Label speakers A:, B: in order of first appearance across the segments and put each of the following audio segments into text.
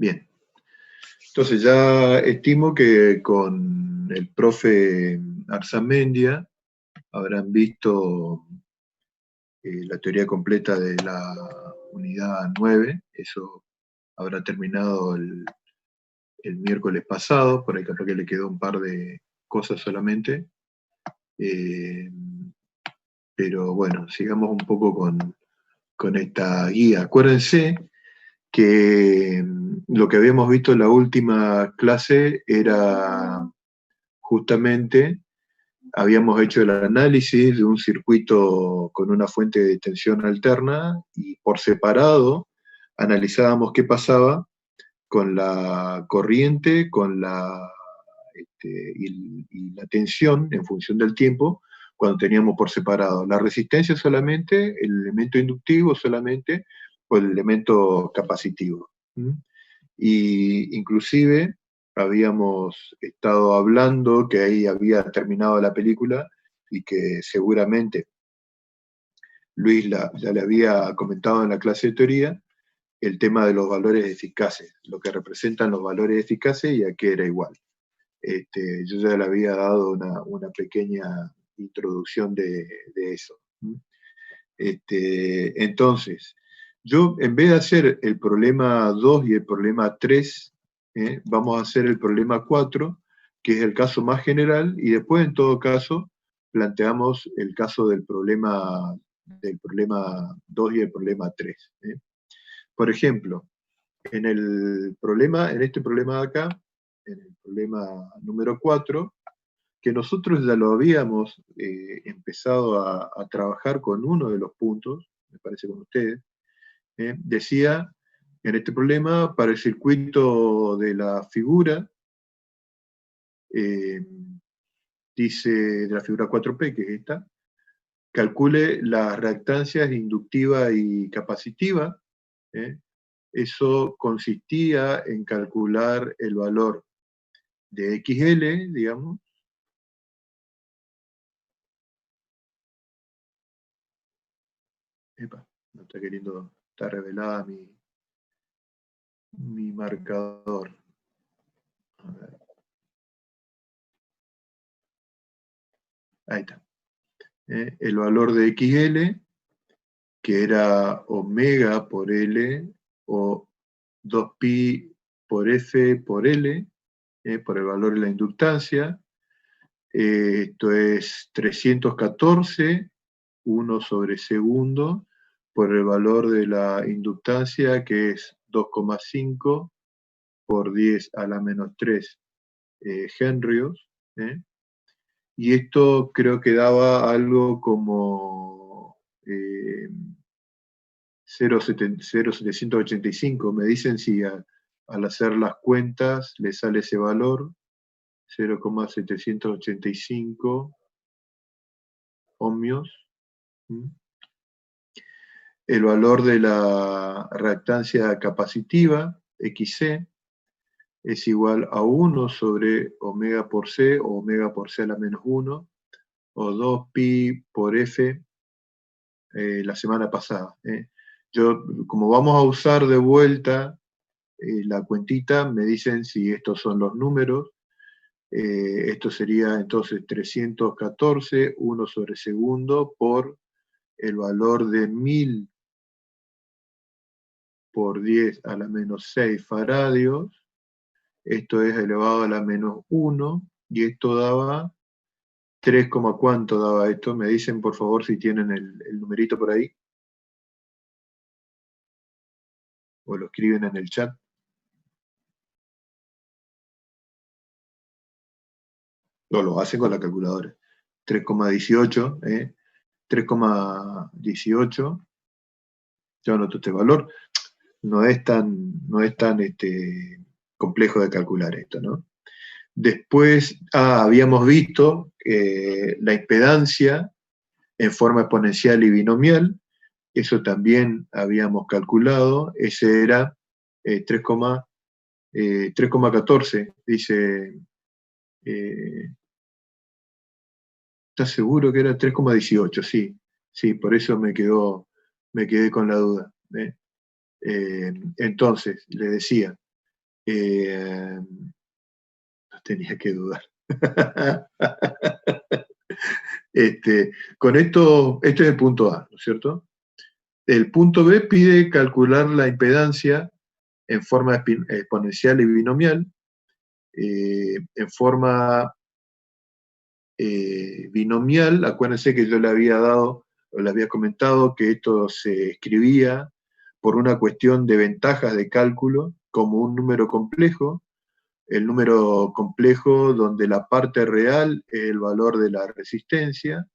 A: Bien. Entonces ya estimo que con el profe Arzamendia habrán visto la teoría completa de la unidad 9. Eso habrá terminado el miércoles pasado, por ahí capaz que le quedó un par de cosas solamente. Pero bueno, sigamos un poco con esta guía. Acuérdense que lo que habíamos visto en la última clase era justamente, habíamos hecho el análisis de un circuito con una fuente de tensión alterna y por separado analizábamos qué pasaba con la corriente, y la tensión en función del tiempo cuando teníamos por separado la resistencia solamente, el elemento inductivo solamente o el elemento capacitivo. Y inclusive habíamos estado hablando que ahí había terminado la película y que seguramente Luis ya le había comentado en la clase de teoría el tema de los valores eficaces, lo que representan los valores eficaces y a qué era igual. Yo ya le había dado una pequeña introducción de eso. Entonces, yo en vez de hacer el problema 2 y el problema 3, vamos a hacer el problema 4, que es el caso más general, y después en todo caso planteamos el caso del problema 2 y el problema 3. Por ejemplo, en este problema de acá, en el problema número 4, que nosotros ya lo habíamos empezado a trabajar con uno de los puntos, me parece con ustedes, decía en este problema, para el circuito de la figura, dice de la figura 4P, que es esta, calcule las reactancias inductiva y capacitiva. Eso consistía en calcular el valor de XL, digamos. Epa, no está queriendo, está revelada mi marcador. A ver. Ahí está. El valor de XL, que era omega por L, o 2pi por F por L, por el valor de la inductancia. Esto es 314, 1 sobre segundo, por el valor de la inductancia, que es 2,5 por 10 a la menos 3 henrios. Y esto creo que daba algo como 0,785. Me dicen si al hacer las cuentas le sale ese valor, 0,785 ohmios. El valor de la reactancia capacitiva, XC, es igual a 1 sobre omega por C, o omega por C a la menos 1, o 2pi por F la semana pasada. Yo, como vamos a usar de vuelta la cuentita, me dicen si estos son los números. Esto sería entonces 314, 1 sobre segundo, por el valor de 1000 por 10 a la menos 6 faradios. Esto es elevado a la menos 1, y esto daba 3, ¿cuánto daba esto? Me dicen por favor si tienen el numerito por ahí, o lo escriben en el chat. O lo hacen con la calculadora. 3,18, 3,18. Yo anoto este valor. No es tan complejo de calcular esto, ¿no? Después habíamos visto la impedancia en forma exponencial y binomial. Eso también habíamos calculado. Ese era 3,14. Dice, ¿estás seguro que era 3,18? Sí, sí, por eso me quedé con la duda. Entonces, le decía, No tenía que dudar. Con esto, este es el punto A, ¿no es cierto? El punto B pide calcular la impedancia en forma exponencial y binomial. En forma binomial, acuérdense que yo le había dado, o le había comentado que esto se escribía por una cuestión de ventajas de cálculo como un número complejo, el número complejo donde la parte real es el valor de la resistencia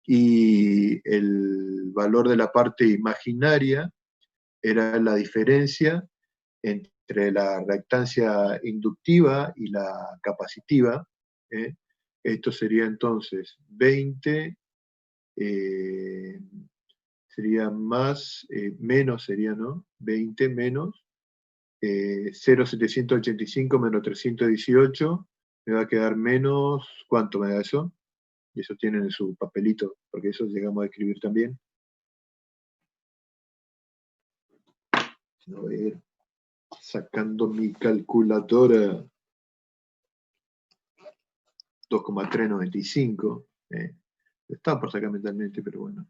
A: y el valor de la parte imaginaria era la diferencia entre la reactancia inductiva y la capacitiva. ¿eh? Esto sería entonces 20, sería más, menos sería, ¿no? 20 menos 0,785 menos 318, me va a quedar menos, ¿cuánto me da eso? Y eso tienen en su papelito, porque eso llegamos a escribir también. A ver, sacando mi calculadora, 2,395. Estaba por sacar mentalmente, pero bueno,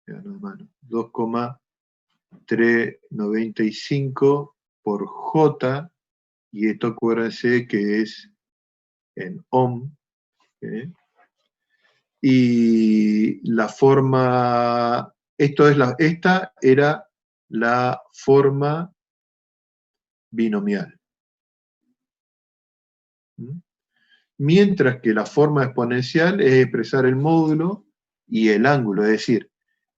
A: me ganó de mano. 2,395 por J, y esto acuérdense que es en ohm. Y la forma, esta era la forma binomial. ¿Mm? Mientras que la forma exponencial es expresar el módulo y el ángulo, es decir,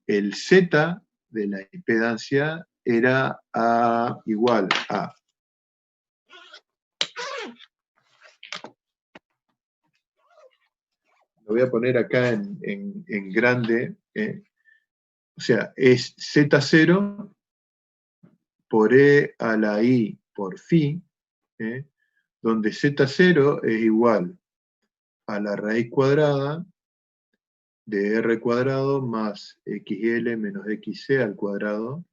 A: el z de la impedancia era A igual a. Lo voy a poner acá en grande. O sea, es Z0 por E a la I por phi, donde Z0 es igual a la raíz cuadrada de R cuadrado más XL menos XC al cuadrado,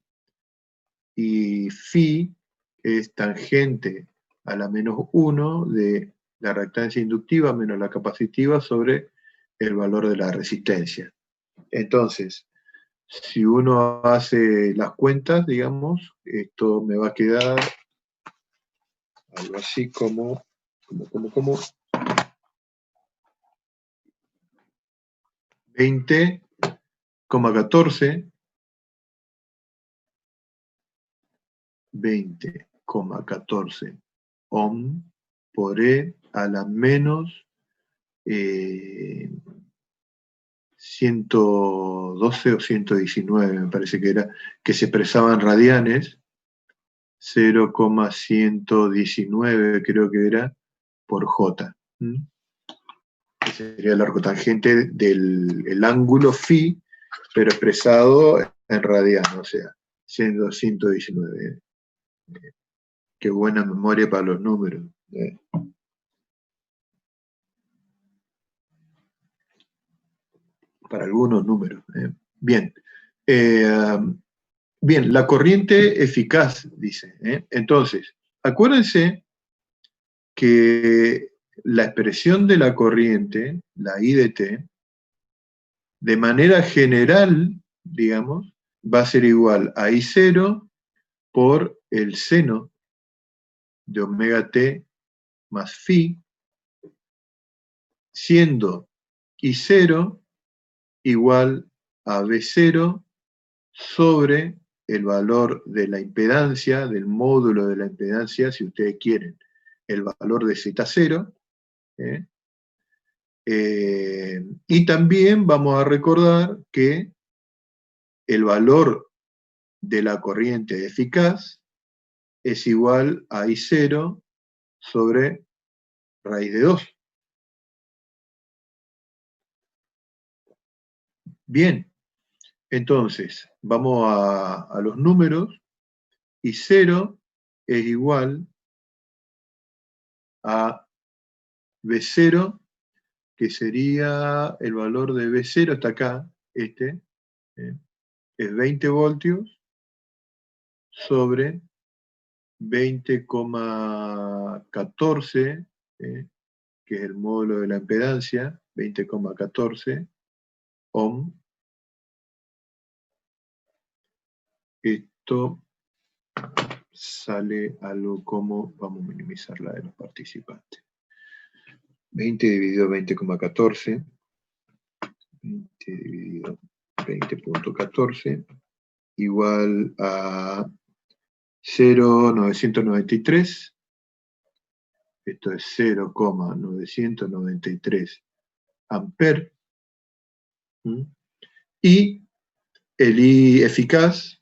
A: y phi es tangente a la menos 1 de la reactancia inductiva menos la capacitiva sobre el valor de la resistencia. Entonces, si uno hace las cuentas, digamos, esto me va a quedar algo así como 20,14 ohm por E a la menos 112 o 119, me parece que era, que se expresaban radianes, 0,119 creo que era, por J. Que sería el arco tangente del ángulo phi, pero expresado en radianes, o sea, siendo 119. Qué buena memoria para los números. Para algunos números. Bien. Bien, la corriente eficaz, dice. Entonces, acuérdense que la expresión de la corriente, la I de T, de manera general, digamos, va a ser igual a I0 por el seno de omega T más phi, siendo I0 igual a B0 sobre el valor de la impedancia, del módulo de la impedancia, si ustedes quieren, el valor de Z0. Y también vamos a recordar que el valor de la corriente eficaz es igual a I0 sobre raíz de 2. Bien, entonces vamos a los números. I0 es igual a B0, que sería el valor de B0, está acá, es 20 voltios sobre 20,14, que es el módulo de la impedancia, 20,14 ohm. Esto sale algo como, vamos a minimizar la de los participantes, 20 dividido 20,14, 20 dividido 20,14, igual a 0,993, esto es 0,993 amperes, y el I eficaz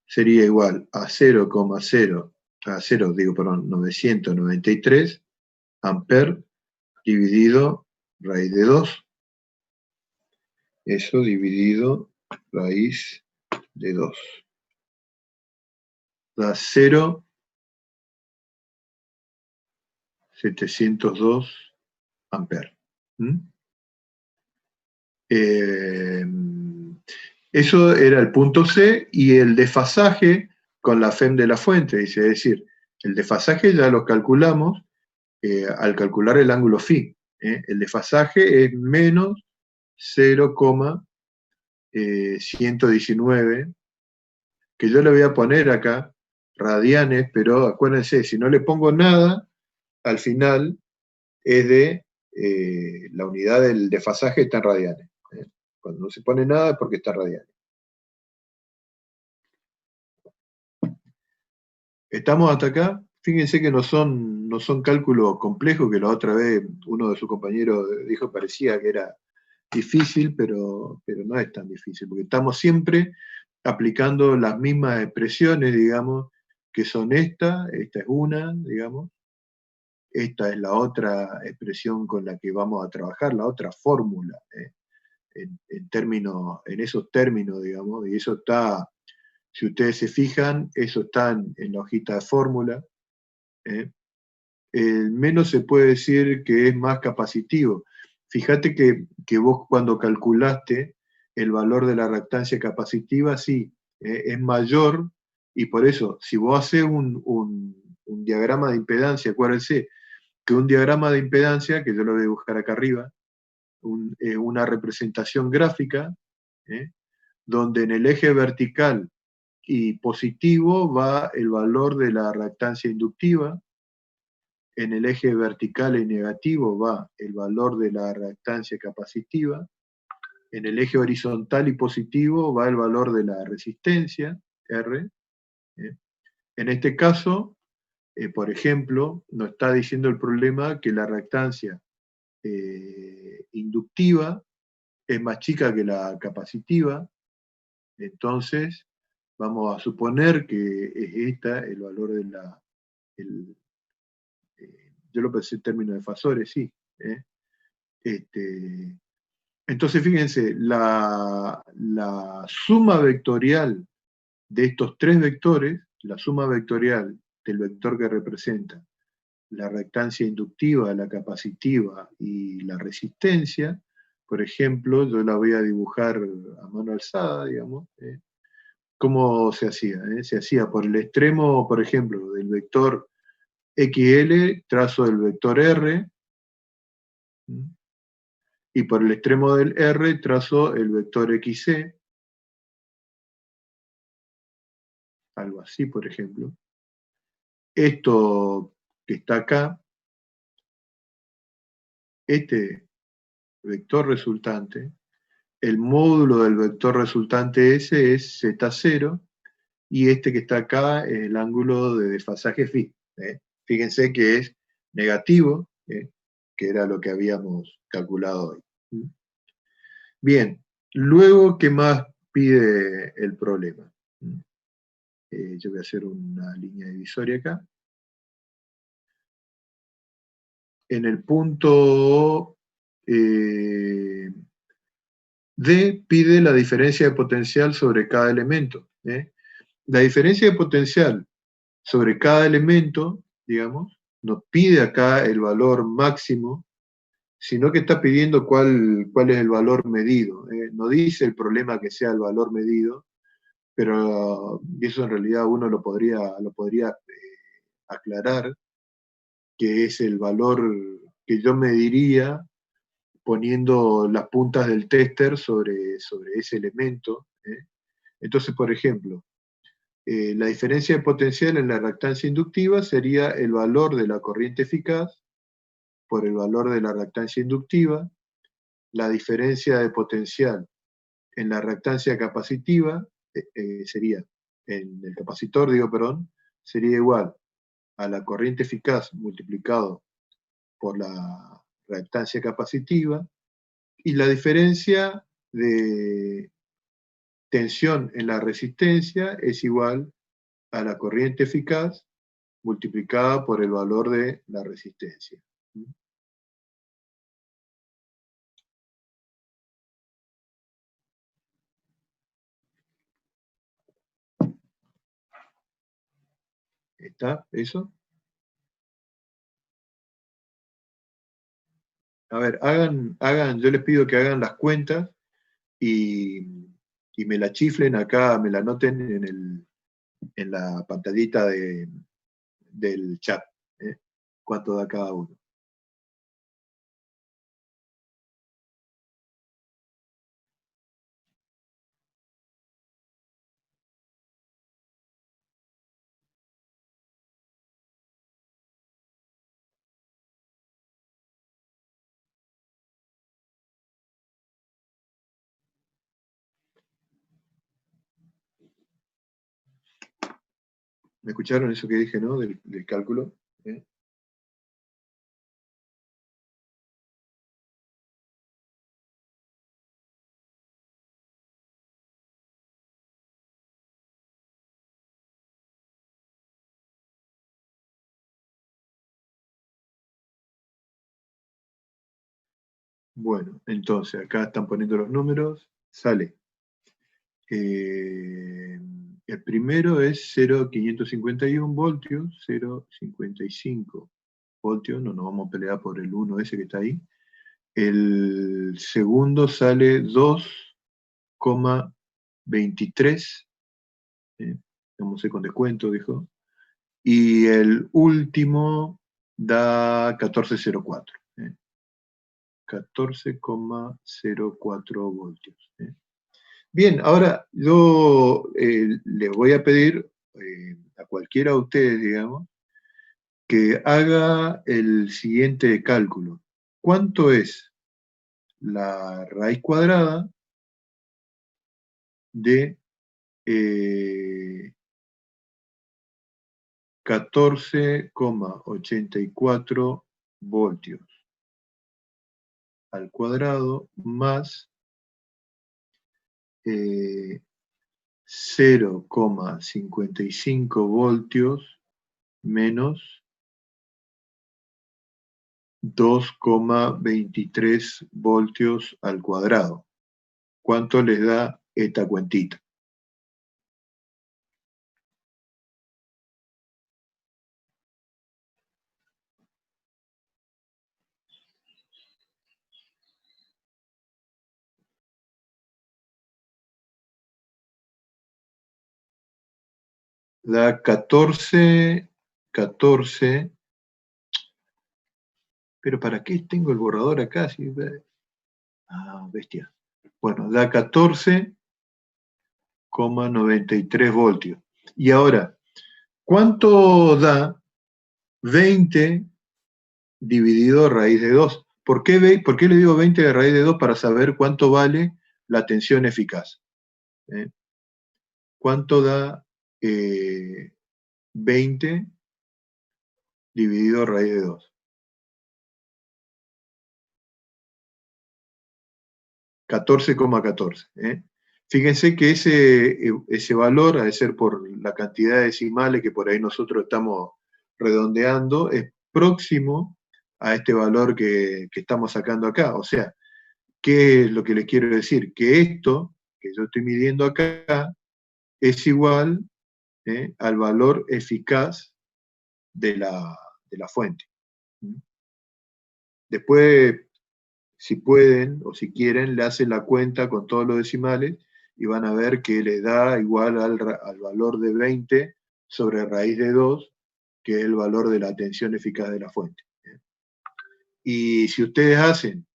A: sería igual a 993 amperes dividido raíz de 2. Eso dividido raíz de 2. Da 0,702 amperes. Eso era el punto C, y el desfasaje con la FEM de la fuente, dice, es decir, el desfasaje ya lo calculamos al calcular el ángulo phi. El desfasaje es menos 0,119, que yo le voy a poner acá radianes, pero acuérdense, si no le pongo nada, al final es de la unidad del desfasaje está en radianes. Cuando no se pone nada es porque está en radianes. ¿Estamos hasta acá? Fíjense que no son cálculos complejos, que la otra vez uno de sus compañeros dijo parecía que era difícil, pero no es tan difícil, porque estamos siempre aplicando las mismas expresiones, digamos, que son esta es una, digamos, esta es la otra expresión con la que vamos a trabajar, la otra fórmula, en esos términos, digamos, y eso está, si ustedes se fijan, eso está en la hojita de fórmula. Menos se puede decir que es más capacitivo. Fíjate que vos cuando calculaste el valor de la reactancia capacitiva, sí, es mayor, y por eso, si vos haces un diagrama de impedancia, acuérdense que un diagrama de impedancia, que yo lo voy a dibujar acá arriba, una representación gráfica, donde en el eje vertical y positivo va el valor de la reactancia inductiva, en el eje vertical y negativo va el valor de la reactancia capacitiva, en el eje horizontal y positivo va el valor de la resistencia, R. En este caso, por ejemplo, nos está diciendo el problema que la reactancia inductiva es más chica que la capacitiva, entonces vamos a suponer que es esta el valor de la... yo lo pensé en términos de fasores, sí. Entonces, fíjense, la suma vectorial de estos tres vectores, la suma vectorial del vector que representa la reactancia inductiva, la capacitiva y la resistencia, por ejemplo, yo la voy a dibujar a mano alzada, digamos. ¿Cómo se hacía? Se hacía por el extremo, por ejemplo, del vector XL, trazo del vector R, y por el extremo del R trazo el vector XC, algo así, por ejemplo. Esto que está acá, este vector resultante, el módulo del vector resultante S es Z0, y este que está acá es el ángulo de desfasaje phi. Fíjense que es negativo, que era lo que habíamos calculado hoy. Bien, luego, ¿qué más pide el problema? Yo voy a hacer una línea divisoria acá. En el punto D pide la diferencia de potencial sobre cada elemento. La diferencia de potencial sobre cada elemento, digamos, nos pide acá el valor máximo, sino que está pidiendo cuál es el valor medido. No dice el problema que sea el valor medido, pero eso en realidad uno lo podría aclarar, que es el valor que yo mediría poniendo las puntas del tester sobre ese elemento. Entonces, por ejemplo, la diferencia de potencial en la reactancia inductiva sería el valor de la corriente eficaz por el valor de la reactancia inductiva. La diferencia de potencial en la reactancia capacitiva sería, en el capacitor, digo, perdón, sería igual a la corriente eficaz multiplicado por la reactancia capacitiva, y la diferencia de tensión en la resistencia es igual a la corriente eficaz multiplicada por el valor de la resistencia. ¿Está eso? A ver, yo les pido que hagan las cuentas y, y me la chiflen acá, me la anoten en la pantallita del chat. ¿eh? ¿Cuánto da cada uno? ¿Me escucharon eso que dije, no? Del cálculo. ¿eh? Bueno, entonces acá están poniendo los números. Sale. El primero es 0,551 voltios, 0,55 voltios, no nos vamos a pelear por el 1 ese que está ahí. El segundo sale 2,23, vamos a ir con descuento, dijo. Y el último da 14,04. 14,04 voltios. Bien, ahora yo les voy a pedir a cualquiera de ustedes, digamos, que haga el siguiente cálculo. ¿Cuánto es la raíz cuadrada de 14,84 voltios al cuadrado más 0,55 voltios menos 2,23 voltios al cuadrado? ¿Cuánto les da esta cuentita? Da 14, pero ¿para qué tengo el borrador acá? Bestia. Bueno, da 14,93 voltios. Y ahora, ¿cuánto da 20 dividido raíz de 2? ¿Por qué le digo 20 de raíz de 2? Para saber cuánto vale la tensión eficaz. ¿Cuánto da 20 dividido raíz de 2? 14,14. Fíjense que ese valor, ha de ser por la cantidad de decimales que por ahí nosotros estamos redondeando, es próximo a este valor que estamos sacando acá. O sea, ¿qué es lo que les quiero decir? Que esto que yo estoy midiendo acá es igual al valor eficaz de la fuente. Después, si pueden o si quieren, le hacen la cuenta con todos los decimales y van a ver que les da igual al valor de 20 sobre raíz de 2, que es el valor de la tensión eficaz de la fuente. Y si ustedes hacen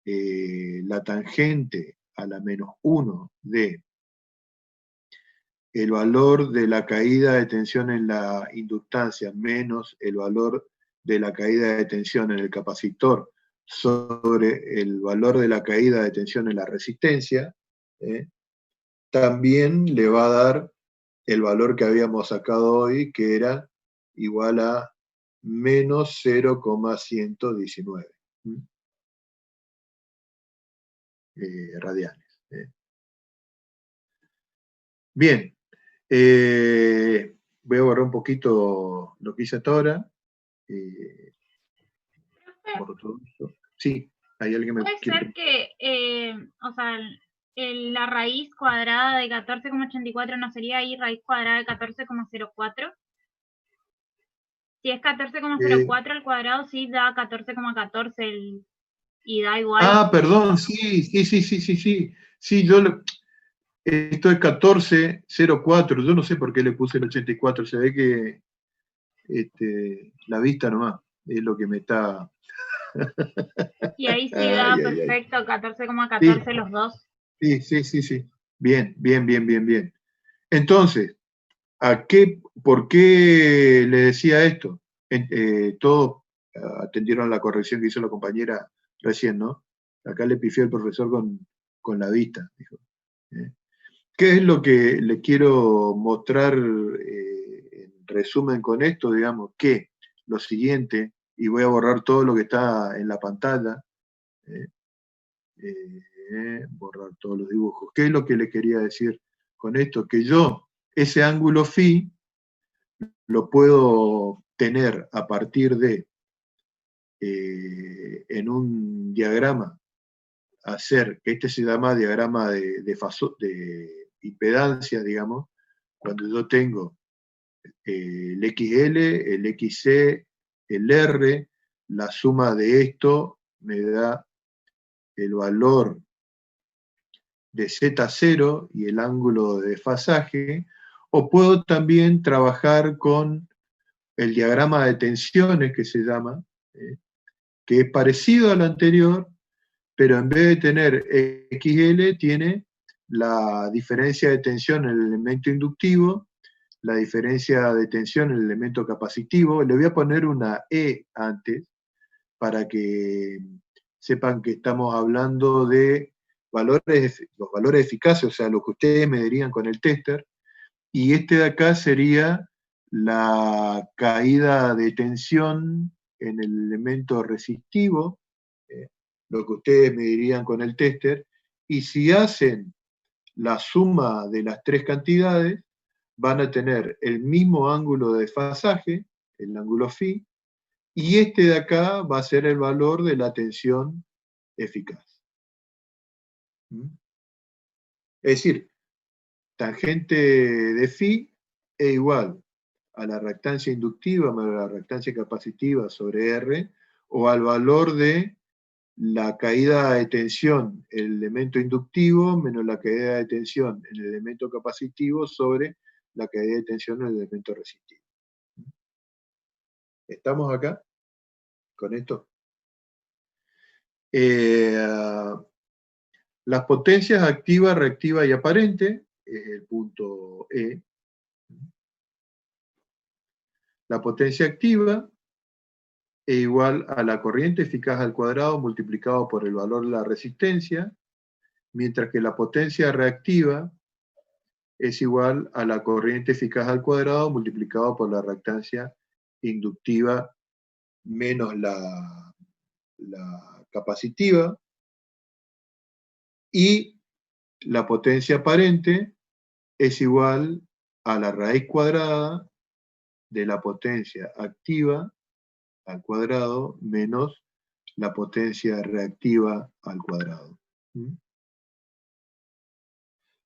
A: la tangente a la menos 1 de el valor de la caída de tensión en la inductancia menos el valor de la caída de tensión en el capacitor sobre el valor de la caída de tensión en la resistencia, también le va a dar el valor que habíamos sacado hoy, que era igual a menos 0,119 radianes. Bien, voy a borrar un poquito lo que hice hasta ahora. Borro todo esto. Sí, hay alguien me
B: puede
A: quiere...
B: ser que, o sea, la raíz cuadrada de 14,84 no sería ahí raíz cuadrada de 14,04. Si es 14,04 al cuadrado, sí da 14,14 y da igual.
A: Perdón, sí. Sí, esto es 14,04. Yo no sé por qué le puse el 84. Se ve que la vista nomás es lo que me está...
B: Y ahí sí da perfecto 14,14 los dos.
A: Sí. Bien. Entonces, ¿por qué le decía esto? Todos atendieron la corrección que hizo la compañera recién, ¿no? Acá le pifió el profesor con la vista, dijo. ¿Qué es lo que le quiero mostrar en resumen con esto? Digamos que lo siguiente, y voy a borrar todo lo que está en la pantalla, borrar todos los dibujos. ¿Qué es lo que le quería decir con esto? Que yo, ese ángulo phi, lo puedo tener a partir de, en un diagrama, hacer, que este se llama diagrama de impedancia, digamos, cuando yo tengo el XL, el XC, el R, la suma de esto me da el valor de Z0 y el ángulo de desfasaje, o puedo también trabajar con el diagrama de tensiones que se llama, que es parecido al anterior, pero en vez de tener XL tiene la diferencia de tensión en el elemento inductivo, la diferencia de tensión en el elemento capacitivo. Le voy a poner una E antes para que sepan que estamos hablando de los valores eficaces, o sea, lo que ustedes medirían con el tester, y este de acá sería la caída de tensión en el elemento resistivo, lo que ustedes medirían con el tester, y si hacen la suma de las tres cantidades, van a tener el mismo ángulo de desfasaje, el ángulo phi, y este de acá va a ser el valor de la tensión eficaz. Es decir, tangente de phi es igual a la reactancia inductiva menos la reactancia capacitiva sobre R, o al valor de la caída de tensión en el elemento inductivo menos la caída de tensión en el elemento capacitivo sobre la caída de tensión en el elemento resistivo. ¿Estamos acá con esto? Las potencias activa, reactiva y aparente, es el punto E. La potencia activa es igual a la corriente eficaz al cuadrado multiplicado por el valor de la resistencia, mientras que la potencia reactiva es igual a la corriente eficaz al cuadrado multiplicado por la reactancia inductiva menos la capacitiva, y la potencia aparente es igual a la raíz cuadrada de la potencia activa al cuadrado menos la potencia reactiva al cuadrado.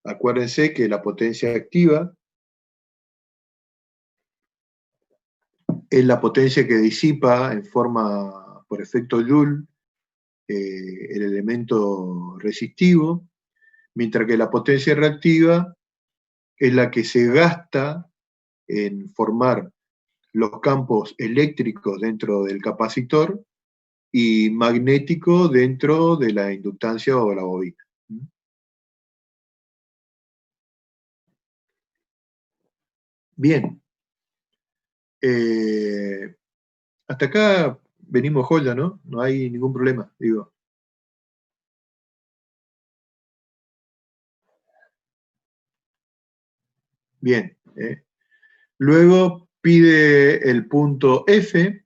A: Acuérdense que la potencia activa es la potencia que disipa en forma, por efecto Joule, el elemento resistivo, mientras que la potencia reactiva es la que se gasta en formar los campos eléctricos dentro del capacitor y magnético dentro de la inductancia o la bobina. Bien. Hasta acá venimos joya, ¿no? No hay ningún problema, digo. Bien. Luego pide el punto F,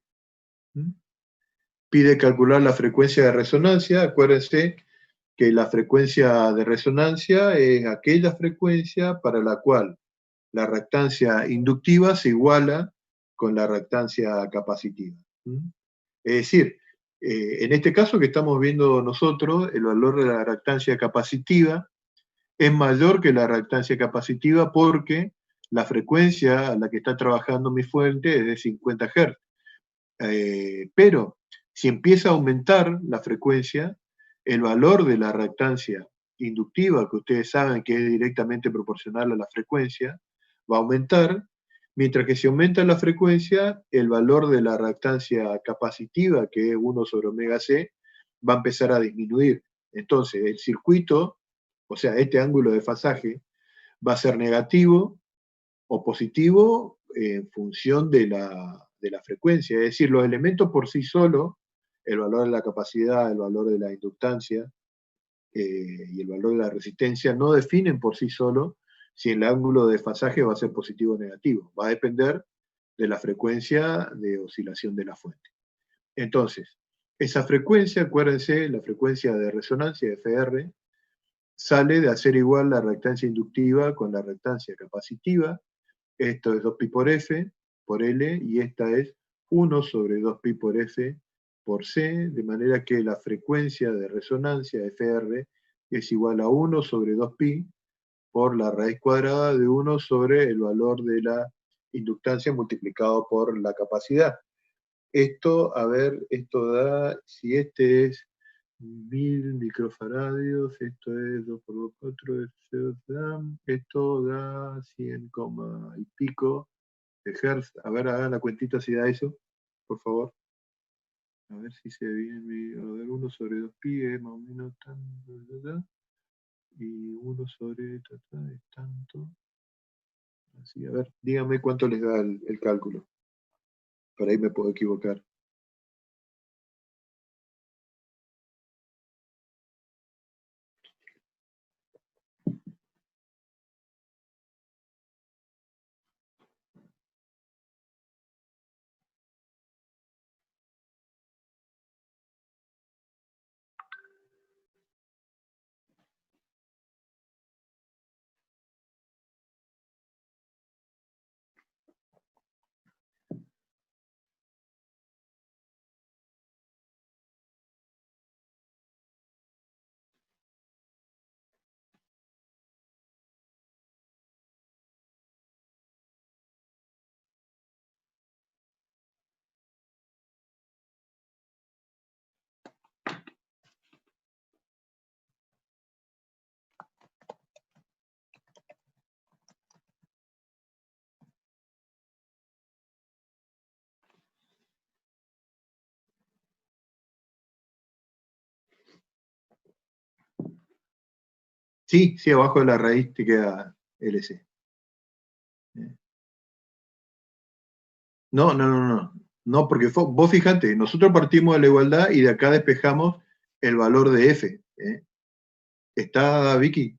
A: pide calcular la frecuencia de resonancia. Acuérdense que la frecuencia de resonancia es aquella frecuencia para la cual la reactancia inductiva se iguala con la reactancia capacitiva. Es decir, en este caso que estamos viendo nosotros, el valor de la reactancia capacitiva es mayor que la reactancia capacitiva porque la frecuencia a la que está trabajando mi fuente es de 50 Hz. Pero si empieza a aumentar la frecuencia, el valor de la reactancia inductiva, que ustedes saben que es directamente proporcional a la frecuencia, va a aumentar, mientras que si aumenta la frecuencia, el valor de la reactancia capacitiva, que es 1 sobre omega c, va a empezar a disminuir. Entonces, el circuito, o sea, este ángulo de fasaje, va a ser negativo o positivo en función de la frecuencia. Es decir, los elementos por sí solos, el valor de la capacidad, el valor de la inductancia y el valor de la resistencia, no definen por sí solos si el ángulo de desfasaje va a ser positivo o negativo. Va a depender de la frecuencia de oscilación de la fuente. Entonces, esa frecuencia, acuérdense, la frecuencia de resonancia, FR, sale de hacer igual la reactancia inductiva con la reactancia capacitiva. Esto es 2pi por F por L, y esta es 1 sobre 2pi por F por C, de manera que la frecuencia de resonancia, FR, es igual a 1 sobre 2pi por la raíz cuadrada de 1 sobre el valor de la inductancia multiplicado por la capacidad. Esto, a ver, esto da, si este es 1000 microfaradios, esto es 2 por 2, 4, esto da 100, y pico de Hertz. A ver, hagan la cuentita si da eso, por favor. A ver si se viene. A ver, 1 sobre 2pi es más o menos tanto. Y 1 sobre es tanto. Así, a ver, díganme cuánto les da el cálculo. Por ahí me puedo equivocar. Sí, sí, abajo de la raíz te queda LC. No, no, no, no. No, porque vos fijate, nosotros partimos de la igualdad y de acá despejamos el valor de F. Está, Vicky.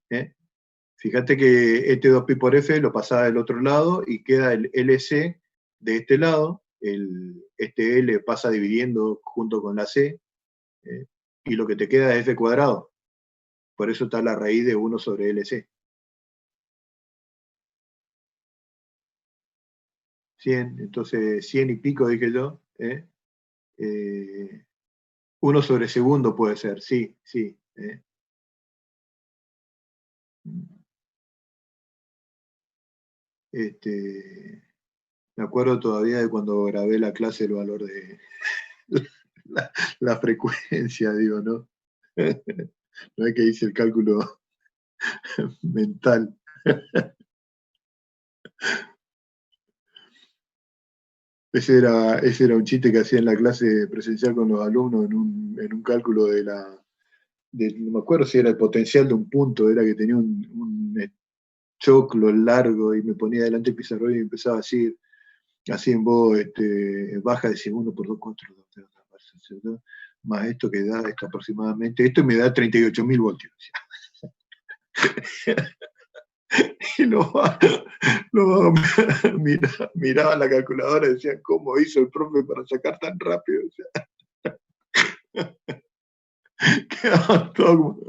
A: Fíjate que este 2pi por F lo pasaba del otro lado y queda el LC de este lado. Este L pasa dividiendo junto con la C. Y lo que te queda es F cuadrado. Por eso está la raíz de 1 sobre LC. 100, entonces 100 y pico dije yo. 1 sobre segundo puede ser, sí, sí. Me acuerdo todavía de cuando grabé la clase el valor de la frecuencia, digo, ¿no? No es que hice el cálculo mental. Ese era un chiste que hacía en la clase presencial con los alumnos en un cálculo no me acuerdo si era el potencial de un punto, era que tenía un choclo largo y me ponía delante del pizarrón y empezaba a decir, así en voz baja, decía 1 por 2, 4, 2, más esto que da esto aproximadamente, esto me da 38.000 voltios. Y miraba la calculadora y decía, ¿cómo hizo el profe para sacar tan rápido? O sea, quedaba todo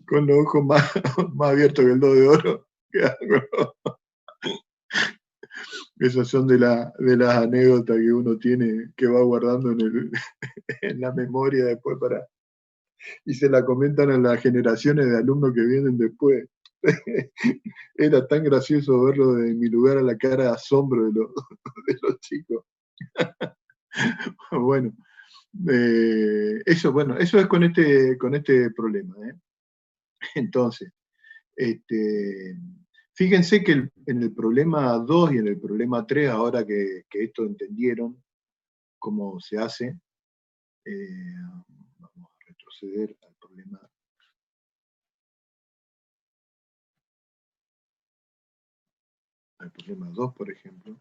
A: con los ojos más abiertos que el 2 de oro. Esas son de las anécdotas que uno tiene, que va guardando en la memoria después y se la comentan a las generaciones de alumnos que vienen después. Era tan gracioso verlo de mi lugar a la cara de asombro de los chicos. Bueno, eso es con este problema. Entonces, fíjense que en el problema 2 y en el problema 3, ahora que esto entendieron cómo se hace, vamos a retroceder al problema 2, por ejemplo.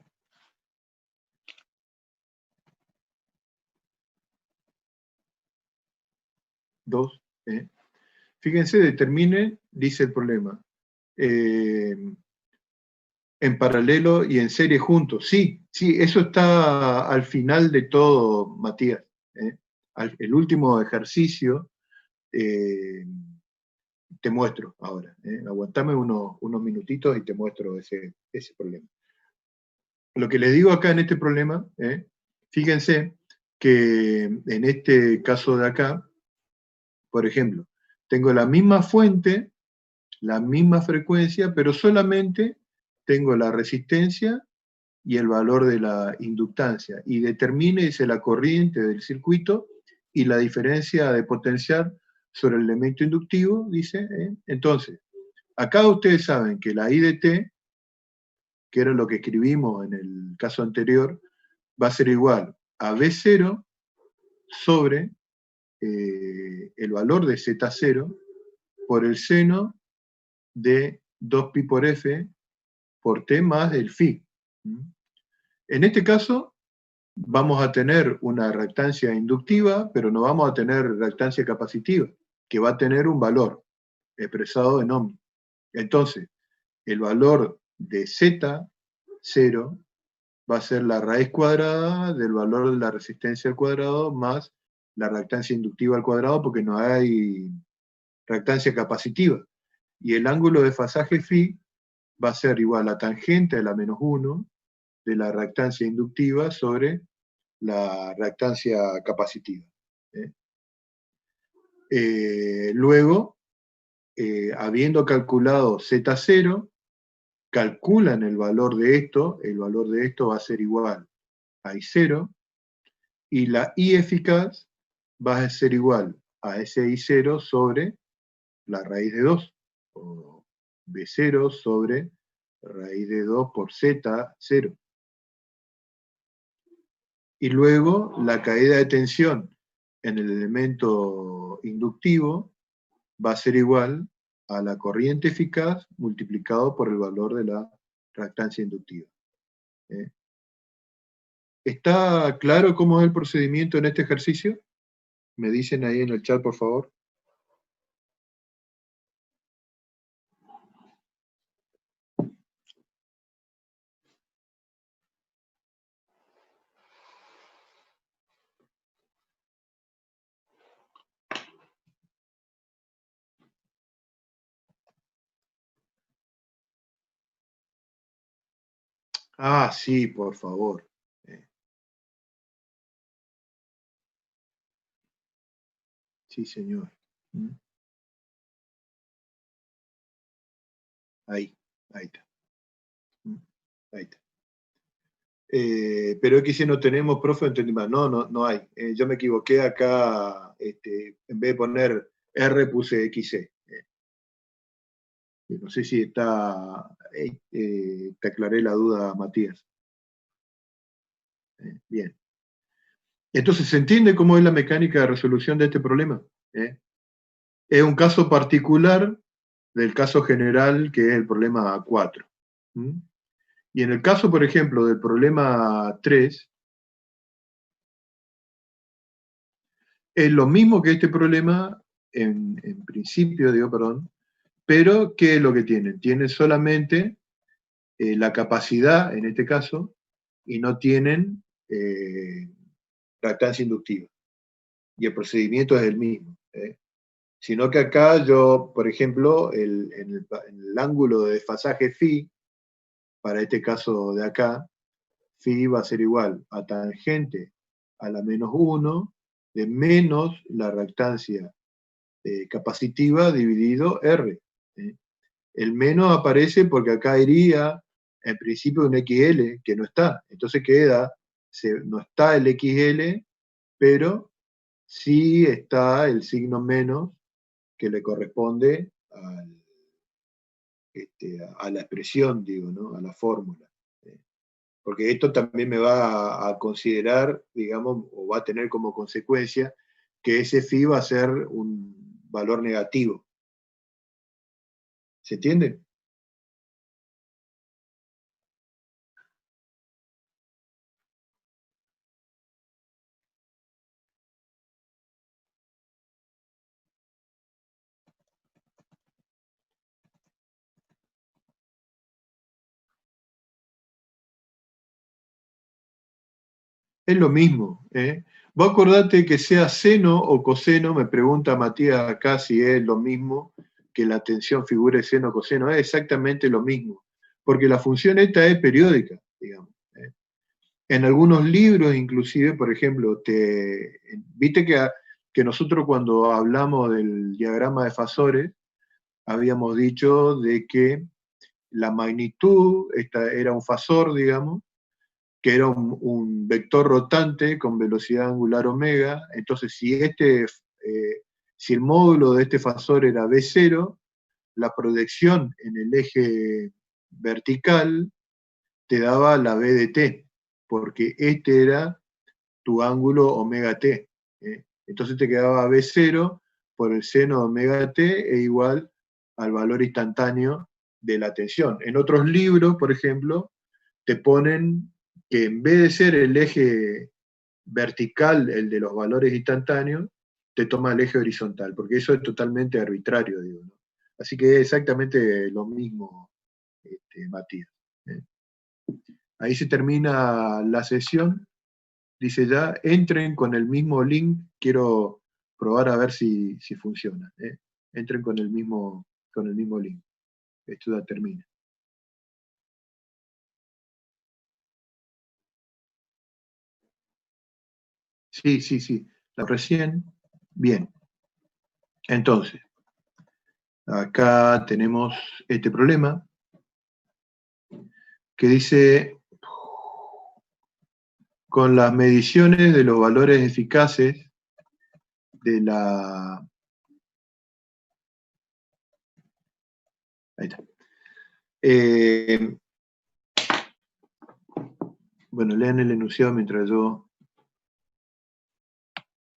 A: Fíjense, determine, dice el problema, en paralelo y en serie juntos. Sí, eso está al final de todo, Matías. El último ejercicio te muestro ahora. Aguantame unos minutitos y te muestro ese problema. Lo que les digo acá en este problema, fíjense que en este caso de acá, por ejemplo, tengo la misma fuente, la misma frecuencia, pero solamente tengo la resistencia y el valor de la inductancia. Y determine, dice, la corriente del circuito y la diferencia de potencial sobre el elemento inductivo, dice. Entonces, acá ustedes saben que la I de T, que era lo que escribimos en el caso anterior, va a ser igual a B0 sobre el valor de Z0 por el seno de 2pi por F por T más el phi. En este caso, vamos a tener una reactancia inductiva, pero no vamos a tener reactancia capacitiva, que va a tener un valor expresado en ohm. Entonces, el valor de Z0 va a ser la raíz cuadrada del valor de la resistencia al cuadrado más la reactancia inductiva al cuadrado, porque no hay reactancia capacitiva. Y el ángulo de fasaje phi va a ser igual a tangente a la menos 1 de la reactancia inductiva sobre la reactancia capacitiva. Luego, habiendo calculado Z0, calculan el valor de esto va a ser igual a I0, y la I eficaz va a ser igual a ese I0 sobre la raíz de 2, o B0 sobre raíz de 2 por Z0. Y luego la caída de tensión en el elemento inductivo va a ser igual a la corriente eficaz multiplicado por el valor de la reactancia inductiva. ¿Está claro cómo es el procedimiento en este ejercicio? Me dicen ahí en el chat, por favor. Ah, sí, por favor. Sí, señor. Ahí está. Ahí está. Pero aquí si no tenemos, profe, entendí mal. No hay. Yo me equivoqué acá, en vez de poner R puse XC. No sé si está, te aclaré la duda, Matías. Bien. Entonces, ¿se entiende cómo es la mecánica de resolución de este problema? Es un caso particular del caso general, que es el problema 4. Y en el caso, por ejemplo, del problema 3, es lo mismo que este problema, en principio, digo, perdón, pero ¿qué es lo que tiene? Tiene solamente la capacidad, en este caso, y no tienen reactancia inductiva. Y el procedimiento es el mismo. Sino que acá yo, por ejemplo, en el ángulo de desfasaje phi, para este caso de acá, phi va a ser igual a tangente a la menos 1 de menos la reactancia capacitiva dividido R. El menos aparece porque acá iría en principio un XL que no está. Entonces queda, no está el XL, pero sí está el signo menos que le corresponde a la expresión, digo, ¿no? A la fórmula. Porque esto también me va a considerar, digamos, o va a tener como consecuencia que ese phi va a ser un valor negativo. ¿Se entiende? Es lo mismo. Vos acordate que sea seno o coseno, me pregunta Matías acá si es lo mismo que la tensión figure seno o coseno. Es exactamente lo mismo, porque la función esta es periódica, digamos. En algunos libros, inclusive, por ejemplo, viste que nosotros cuando hablamos del diagrama de Fasores, habíamos dicho de que la magnitud era un fasor, digamos, que era un vector rotante con velocidad angular omega. Entonces, si el módulo de este fasor era B0, la proyección en el eje vertical te daba la B de t, porque este era tu ángulo omega t. Entonces te quedaba B0 por el seno de omega t e igual al valor instantáneo de la tensión. En otros libros, por ejemplo, te ponen que en vez de ser el eje vertical, el de los valores instantáneos, te toma el eje horizontal, porque eso es totalmente arbitrario, digo, ¿no? Así que es exactamente lo mismo, Matías. Ahí se termina la sesión. Dice ya, entren con el mismo link, quiero probar a ver si funciona. Entren con el mismo link. Esto ya termina. Sí. La recién. Bien. Entonces, acá tenemos este problema que dice, con las mediciones de los valores eficaces de la... Ahí está. Bueno, lean el enunciado mientras yo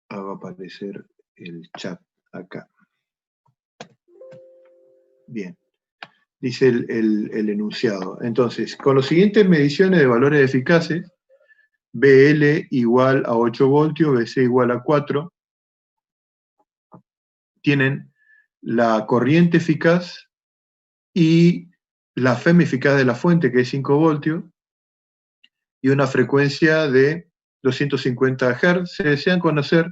A: hago aparecer el chat acá. Bien. Dice el enunciado. Entonces, con las siguientes mediciones de valores eficaces, BL igual a 8 voltios, BC igual a 4, tienen la corriente eficaz y la FEM eficaz de la fuente, que es 5 voltios, y una frecuencia de 250 Hz. Se desean conocer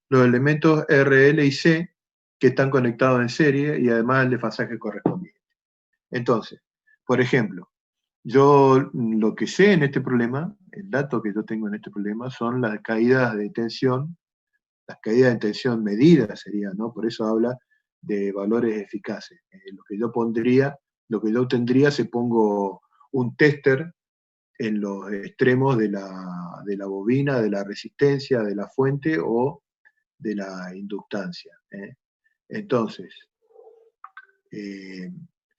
A: los elementos RL y C que están conectados en serie y además el desfasaje correspondiente. Entonces, por ejemplo, yo lo que sé en este problema, el dato que yo tengo en este problema, son las caídas de tensión medidas serían, ¿no? Por eso habla de valores eficaces. Lo que yo obtendría, si pongo un tester en los extremos de la bobina, de la resistencia, de la fuente o de la inductancia. Entonces,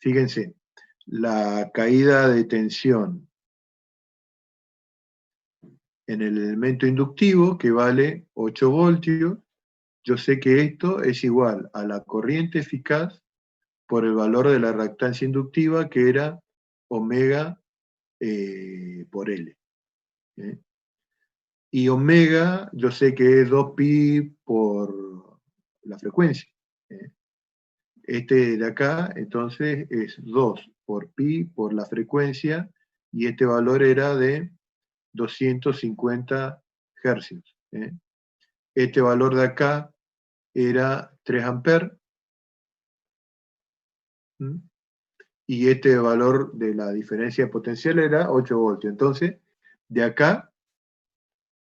A: Fíjense, la caída de tensión en el elemento inductivo, que vale 8 voltios, yo sé que esto es igual a la corriente eficaz por el valor de la reactancia inductiva, que era omega por L. ¿eh? Y omega, yo sé que es 2pi por la frecuencia. Este de acá, entonces, es 2 por pi por la frecuencia, y este valor era de 250 hercios. Este valor de acá era 3 amperes, y este valor de la diferencia potencial era 8 voltios. Entonces, de acá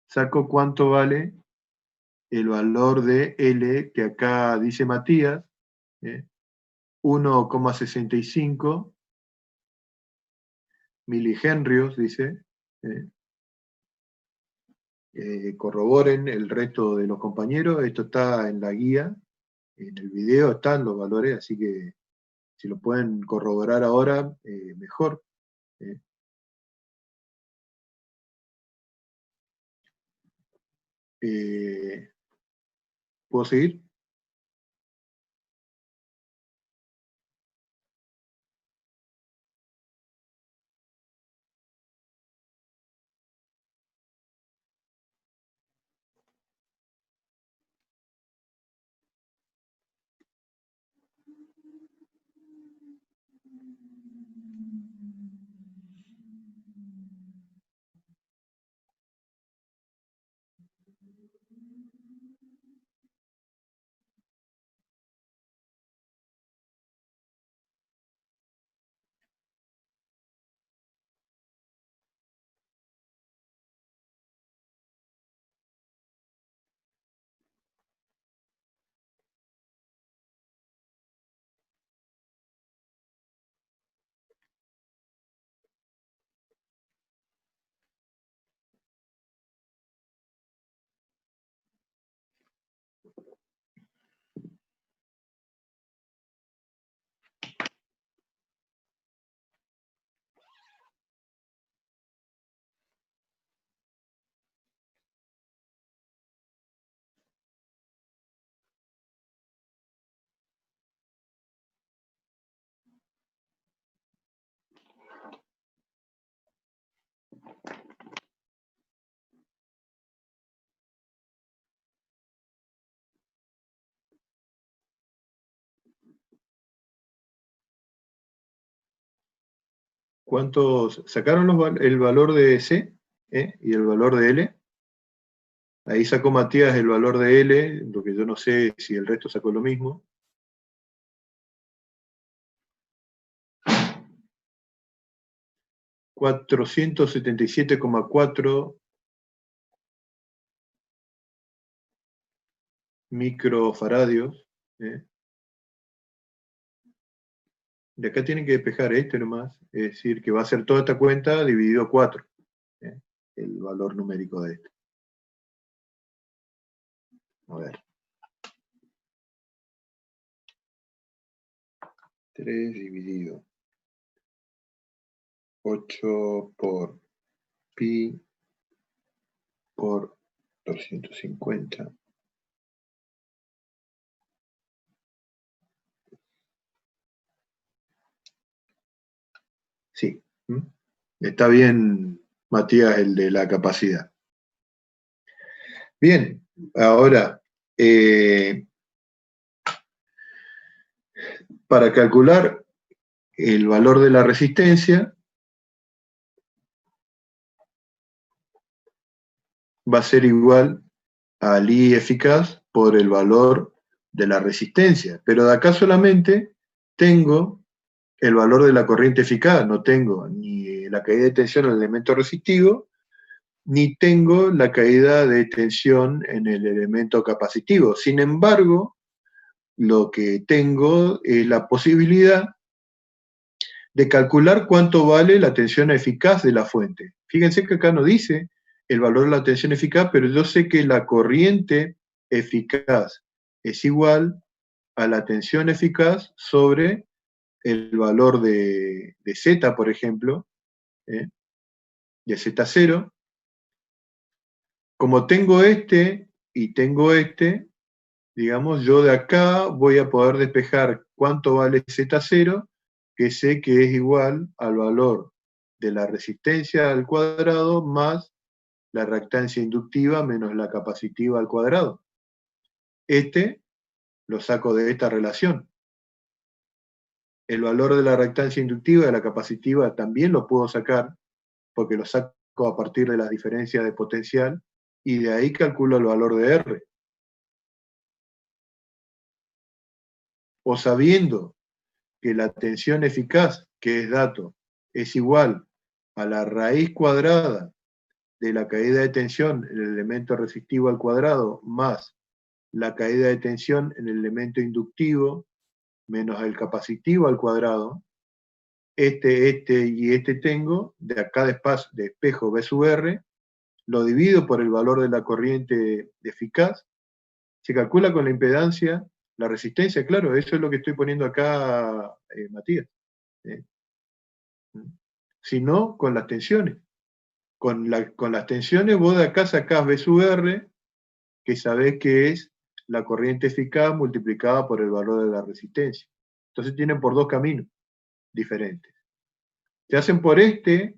A: saco cuánto vale el valor de L, que acá dice Matías, 1,65 milihenrios, dice. Corroboren el resto de los compañeros, esto está en la guía, en el video están los valores, así que si lo pueden corroborar ahora, mejor. ¿Puedo seguir? ¿Cuántos sacaron el valor de C y el valor de L? Ahí sacó Matías el valor de L, lo que yo no sé si el resto sacó lo mismo. ...477,4 microfaradios. De acá tienen que despejar este nomás, es decir, que va a ser toda esta cuenta dividido 4, el valor numérico de este. A ver. 3 dividido 8 por pi por 250. Sí. Está bien, Matías, el de la capacidad. Bien, ahora, para calcular el valor de la resistencia, va a ser igual al I eficaz por el valor de la resistencia. Pero de acá solamente tengo el valor de la corriente eficaz, no tengo ni la caída de tensión en el elemento resistivo, ni tengo la caída de tensión en el elemento capacitivo. Sin embargo, lo que tengo es la posibilidad de calcular cuánto vale la tensión eficaz de la fuente. Fíjense que acá no dice el valor de la tensión eficaz, pero yo sé que la corriente eficaz es igual a la tensión eficaz sobre el valor de Z, por ejemplo, de Z0. Como tengo este y tengo este, digamos, yo de acá voy a poder despejar cuánto vale Z0, que sé que es igual al valor de la resistencia al cuadrado más la reactancia inductiva menos la capacitiva al cuadrado. Este lo saco de esta relación. El valor de la reactancia inductiva y de la capacitiva también lo puedo sacar, porque lo saco a partir de las diferencias de potencial, y de ahí calculo el valor de R. O sabiendo que la tensión eficaz, que es dato, es igual a la raíz cuadrada de la caída de tensión en el elemento resistivo al cuadrado más la caída de tensión en el elemento inductivo menos el capacitivo al cuadrado, este y este tengo, de acá de espejo B sub R, lo divido por el valor de la corriente eficaz, se calcula con la impedancia, la resistencia, claro, eso es lo que estoy poniendo acá, Matías. Sino con las tensiones. Con las tensiones vos de acá sacás B sub R, que sabés que es la corriente eficaz multiplicada por el valor de la resistencia. Entonces tienen por dos caminos diferentes. Se hacen por este,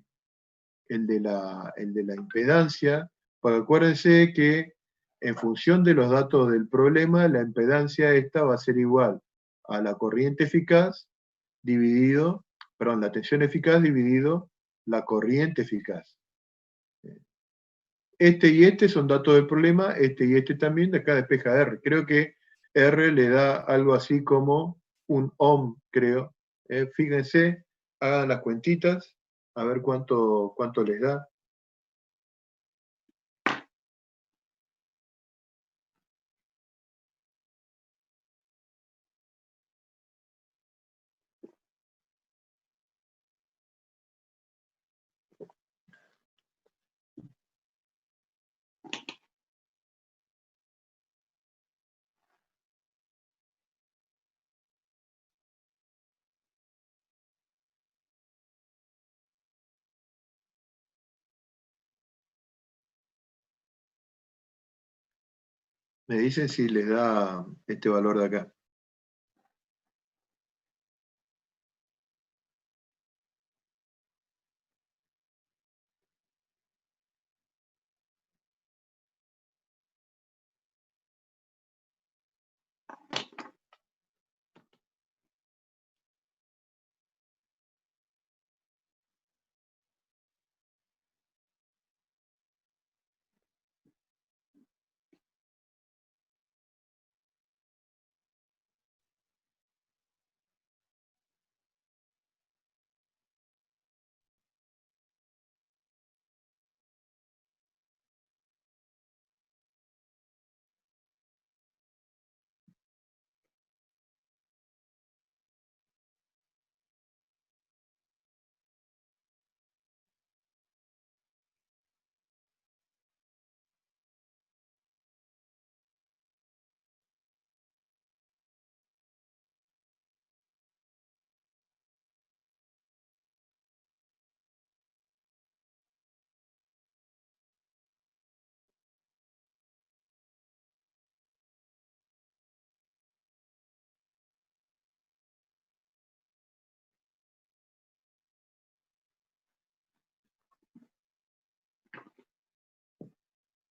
A: el de la impedancia, porque acuérdense que en función de los datos del problema, la impedancia esta va a ser igual a la corriente eficaz dividido, perdón, la tensión eficaz dividido la corriente eficaz. Este y este son datos del problema, este y este también, de acá despeja R. Creo que R le da algo así como un ohm, creo. Fíjense, hagan las cuentitas, a ver cuánto les da. Me dicen si les da este valor de acá.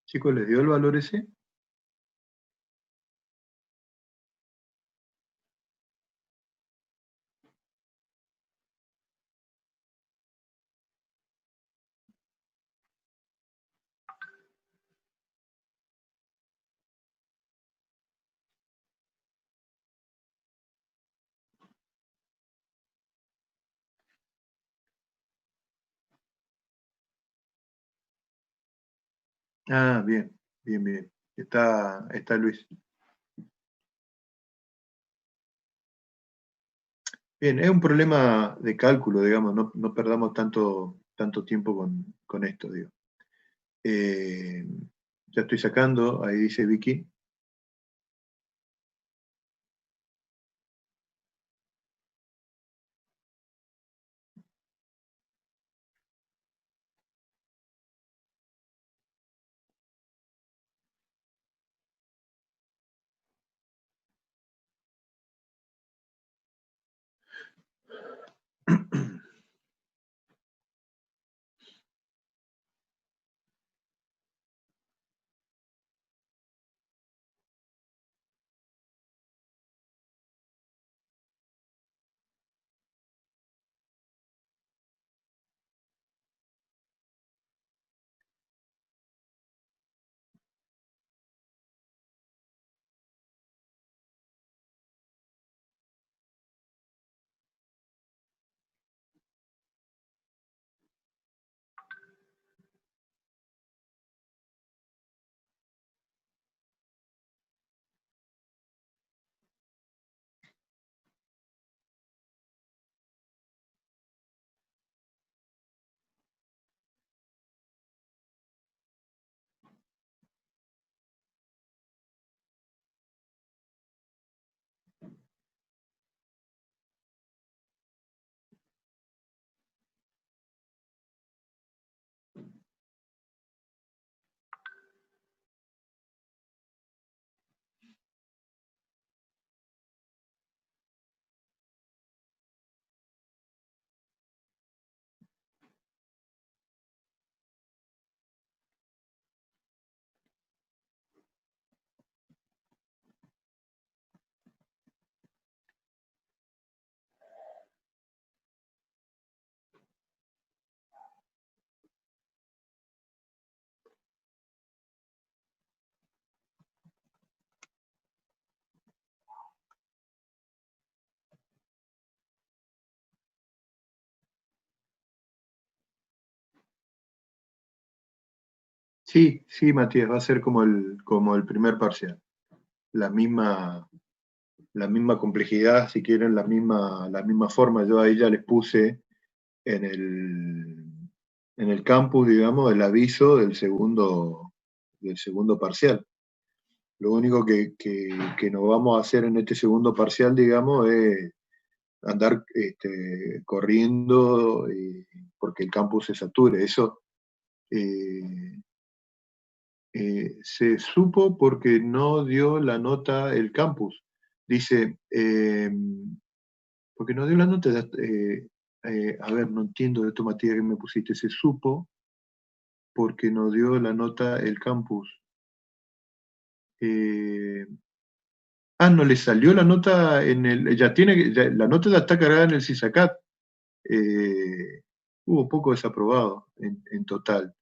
A: Chicos, ¿les dio el valor ese? Ah, bien, bien, bien. Está Luis. Bien, es un problema de cálculo, digamos, no perdamos tanto tiempo con esto, digo. Eh, ya estoy sacando, ahí dice Vicky. Sí, sí, Matías, va a ser como el primer parcial. La misma, la misma complejidad, si quieren, la misma forma. Yo ahí ya les puse en en el campus, digamos, el aviso del segundo parcial. Lo único que no vamos a hacer en este segundo parcial, digamos, es andar corriendo porque el campus se sature. Eso eh, se supo porque no dio la nota el campus. Dice, porque no dio la nota, a ver, no entiendo de tu materia que me pusiste, se supo porque no dio la nota el campus. Eh, no le salió la nota en ya tiene, la nota ya está cargada en el CISACAT. Hubo poco desaprobado en total.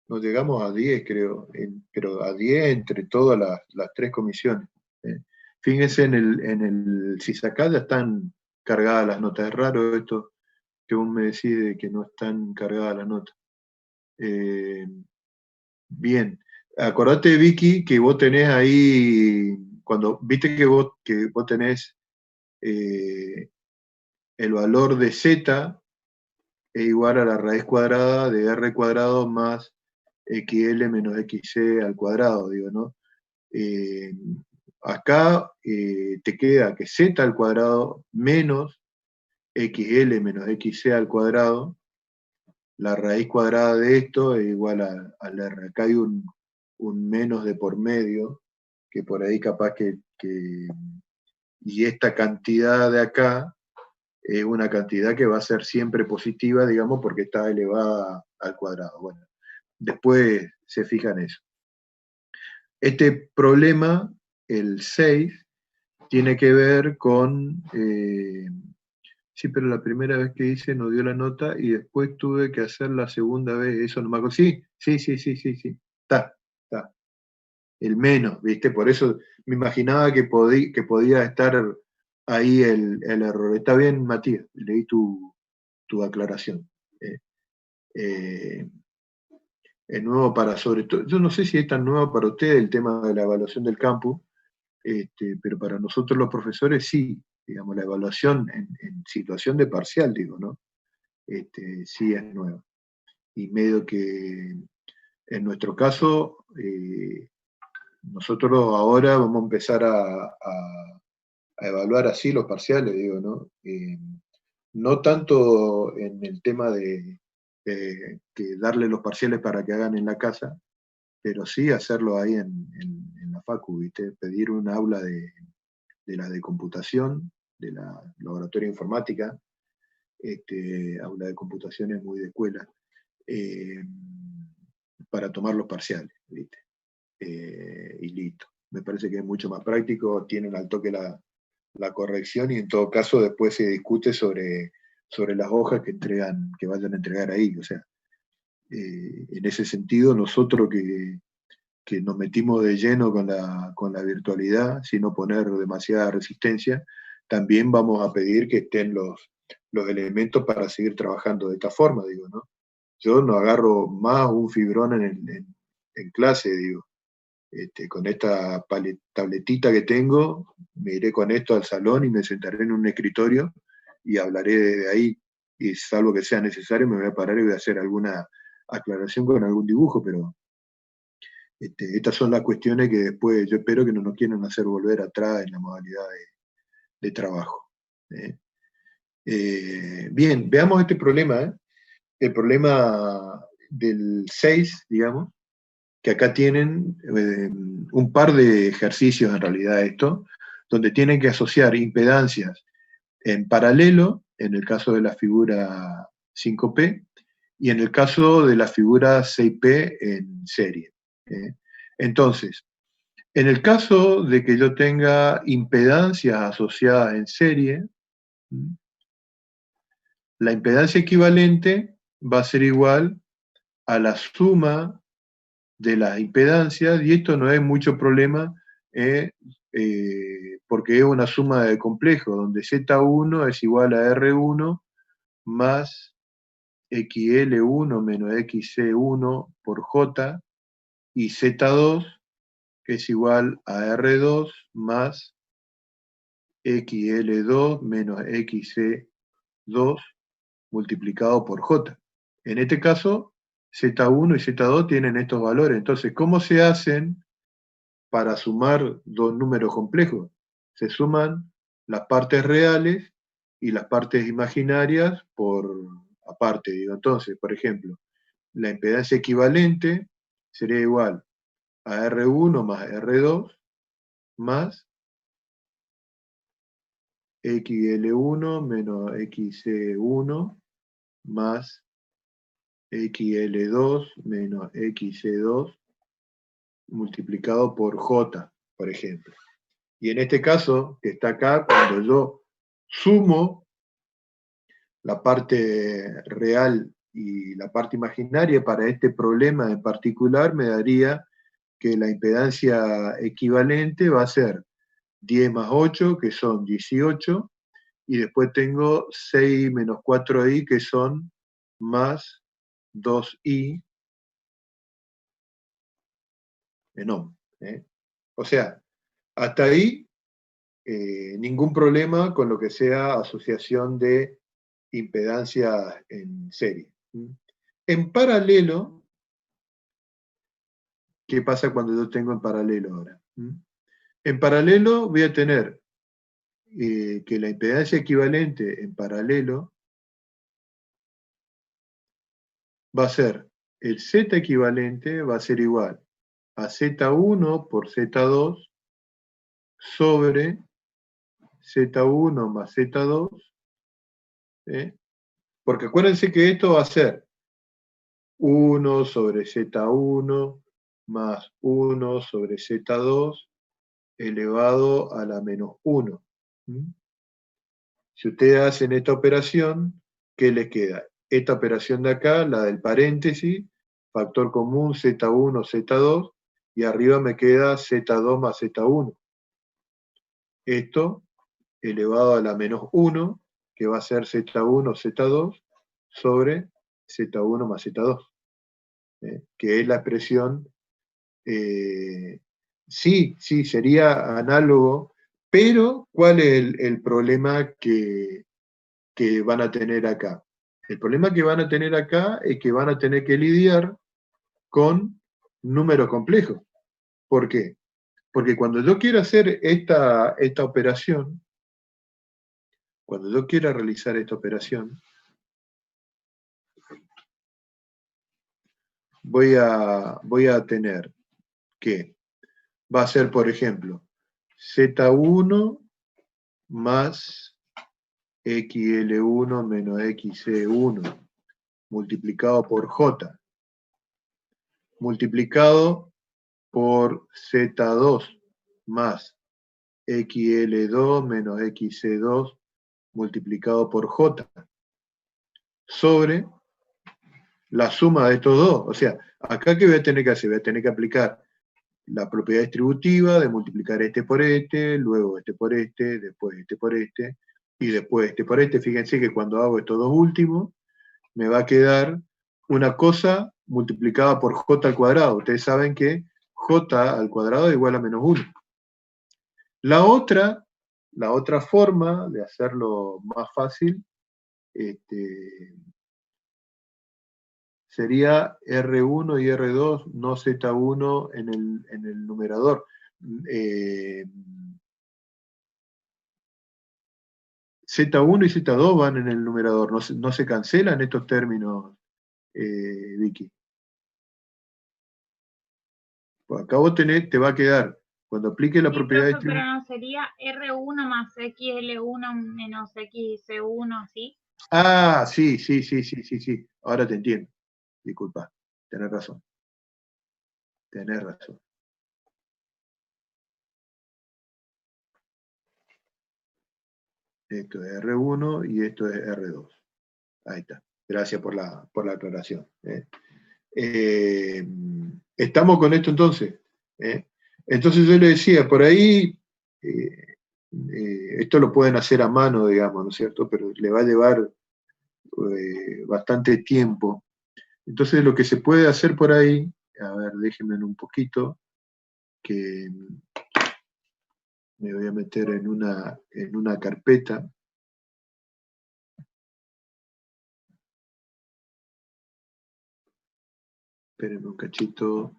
A: Nos llegamos a 10, creo, pero a 10 entre todas las tres comisiones. Eh. Fíjense, en el CISACAT ya están cargadas las notas. Es raro esto que vos me decís de que no están cargadas las notas. Eh, bien, acordate, Vicky, que vos tenés ahí, cuando viste que vos tenés eh, el valor de z es igual a la raíz cuadrada de r cuadrado más xl menos xc al cuadrado, digo, ¿no? Eh, acá te queda que z al cuadrado menos xl menos xc al cuadrado, la raíz cuadrada de esto es igual al r. Acá hay un menos de por medio, que por ahí capaz y esta cantidad de acá es una cantidad que va a ser siempre positiva, digamos, porque está elevada al cuadrado. Bueno, después se fija en eso. Este problema, el 6, tiene que ver con, sí, pero la primera vez que hice no dio la nota y después tuve que hacer la segunda vez, eso no me acuerdo. Sí, sí, sí, sí, sí, sí, está. El menos, ¿viste? Por eso me imaginaba que podía estar ahí el error. Está bien, Matías, leí tu aclaración. Eh, es nuevo para, sobre todo, yo no sé si es tan nuevo para usted el tema de la evaluación del campus, pero para nosotros los profesores sí, digamos, la evaluación en situación de parcial, digo, ¿no? Sí es nueva. Y medio que en nuestro caso, nosotros ahora vamos a empezar a evaluar así los parciales, digo, ¿no? No tanto en el tema de que darle los parciales para que hagan en la casa, pero sí hacerlo ahí en la facu, ¿viste? Pedir un aula de la de computación, la laboratorio de informática, aula de computaciones muy de escuela, para tomar los parciales, ¿viste? Y listo. Me parece que es mucho más práctico, tienen al toque la corrección y en todo caso después se discute sobre las hojas que vayan a entregar ahí. O sea, en ese sentido, nosotros que nos metimos de lleno con la virtualidad, sin no poner demasiada resistencia, también vamos a pedir que estén los elementos para seguir trabajando de esta forma, digo, ¿no? Yo no agarro más un fibrón en clase, digo. Con esta tabletita que tengo, me iré con esto al salón y me sentaré en un escritorio y hablaré desde ahí. Y salvo que sea necesario, me voy a parar y voy a hacer alguna aclaración con algún dibujo, pero estas son las cuestiones que después yo espero que no nos quieran hacer volver atrás en la modalidad de trabajo. Bien, veamos este problema, el problema del 6, digamos, que acá tienen un par de ejercicios en realidad esto, donde tienen que asociar impedancias en paralelo, en el caso de la figura 5P, y en el caso de la figura 6P en serie. Entonces, en el caso de que yo tenga impedancias asociadas en serie, la impedancia equivalente va a ser igual a la suma de las impedancias, y esto no es mucho problema porque es una suma de complejos, donde Z1 es igual a R1 más XL1 menos XC1 por J, y Z2 que es igual a R2 más XL2 menos XC2 multiplicado por J. En este caso, Z1 y Z2 tienen estos valores. Entonces, ¿cómo se hacen para sumar dos números complejos? Se suman las partes reales y las partes imaginarias por aparte, digo. Entonces, por ejemplo, la impedancia equivalente sería igual a R1 más R2 más XL1 menos XC1 más XL2 menos XC2 multiplicado por J, por ejemplo. Y en este caso, que está acá, cuando yo sumo la parte real y la parte imaginaria para este problema en particular, me daría que la impedancia equivalente va a ser 10 más 8, que son 18, y después tengo 6 menos 4i, que son más 2i en ohm. O sea, hasta ahí ningún problema con lo que sea asociación de impedancias en serie. En paralelo, ¿qué pasa cuando yo tengo en paralelo ahora? En paralelo voy a tener que la impedancia equivalente en paralelo va a ser, el Z equivalente va a ser igual a Z1 por Z2 sobre Z1 más Z2, porque acuérdense que esto va a ser 1 sobre Z1 más 1 sobre Z2 elevado a la menos 1. Si ustedes hacen esta operación, ¿qué les queda? Esta operación de acá, la del paréntesis, factor común Z1, Z2, y arriba me queda Z2 más Z1. Esto elevado a la menos 1, que va a ser Z1, Z2, sobre Z1 más Z2, que es la expresión, sí, sería análogo, pero ¿cuál es el problema que van a tener acá? El problema que van a tener acá es que van a tener que lidiar con números complejos. ¿Por qué? Porque cuando yo quiero hacer esta operación, cuando yo quiera realizar esta operación, voy a tener que, va a ser, por ejemplo, Z1 más XL1 menos XC1 multiplicado por J, multiplicado por Z2 más XL2 menos XC2 multiplicado por J, sobre la suma de estos dos. O sea, acá ¿qué voy a tener que hacer? Voy a tener que aplicar la propiedad distributiva de multiplicar este por este, luego este por este, después este por este, y después este por este. Fíjense que cuando hago estos dos últimos, me va a quedar una cosa multiplicada por j al cuadrado. Ustedes saben que j al cuadrado es igual a menos 1. La otra forma de hacerlo más fácil sería R1 y R2, no Z1 en el numerador. Z1 y Z2 van en el numerador, no se cancelan estos términos, Vicky. Pues acá vos te va a quedar, cuando aplique la propiedad distributiva.
B: Pero no sería R1 más XL1 menos XC1, ¿sí?
A: Ah, sí. Ahora te entiendo. Disculpa, tenés razón. Esto es R1 y esto es R2. Ahí está. Gracias por la aclaración. ¿Estamos con esto entonces? Entonces yo le decía, por ahí, esto lo pueden hacer a mano, digamos, ¿no es cierto? Pero le va a llevar bastante tiempo. Entonces lo que se puede hacer por ahí, a ver, déjenme un poquito, que me voy a meter en una carpeta. Espérenme un cachito.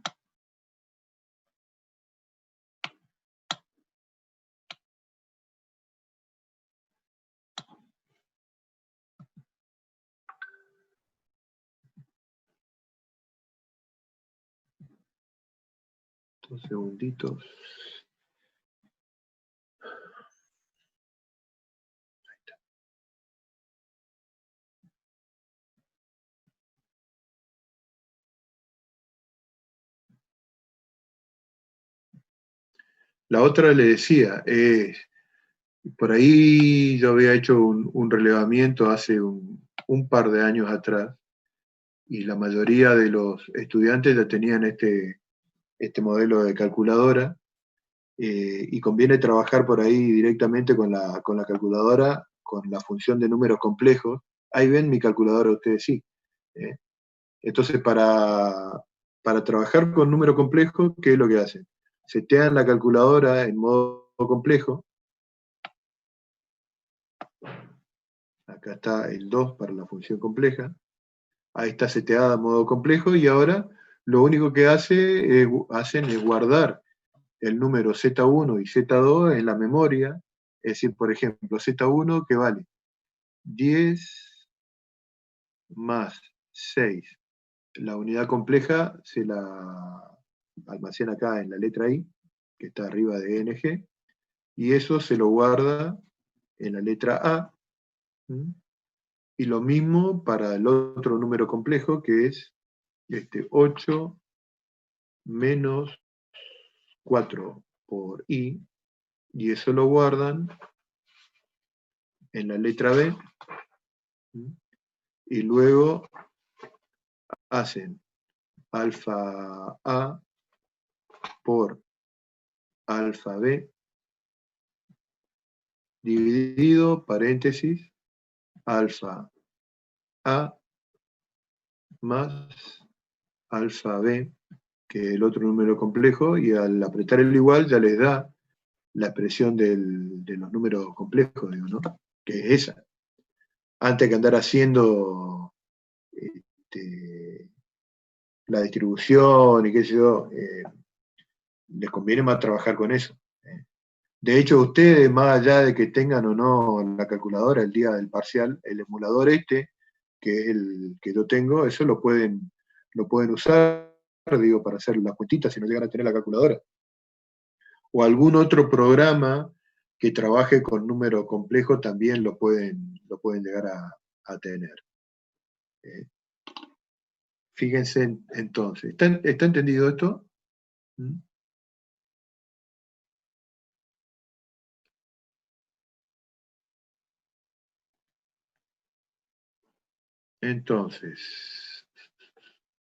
A: Dos segunditos. Ahí está. La otra le decía, por ahí yo había hecho un relevamiento hace un par de años atrás, y la mayoría de los estudiantes ya tenían este modelo de calculadora, y conviene trabajar por ahí directamente con la calculadora, con la función de números complejos. Ahí ven mi calculadora, ustedes sí. Entonces, para trabajar con números complejos, ¿qué es lo que hacen? Setean la calculadora en modo complejo. Acá está el 2 para la función compleja. Ahí está seteada en modo complejo, y ahora lo único que hacen es guardar el número Z1 y Z2 en la memoria. Es decir, por ejemplo, Z1 que vale 10 más 6. La unidad compleja se la almacena acá en la letra I, que está arriba de ENG, y eso se lo guarda en la letra A. Y lo mismo para el otro número complejo, que es 8 menos 4 por I, y eso lo guardan en la letra B, y luego hacen alfa A por alfa B, dividido, paréntesis, alfa A más alfa B, que es el otro número complejo, y al apretar el igual ya les da la expresión de los números complejos, digo, ¿no? Que es esa. Antes que andar haciendo la distribución y qué sé yo, les conviene más trabajar con eso. De hecho, ustedes, más allá de que tengan o no la calculadora el día del parcial, el emulador que es el que yo tengo, eso lo pueden usar, digo, para hacer las cuentitas si no llegan a tener la calculadora. O algún otro programa que trabaje con número complejo también lo pueden llegar a tener. Fíjense entonces, ¿está entendido esto? ¿Mm? Entonces,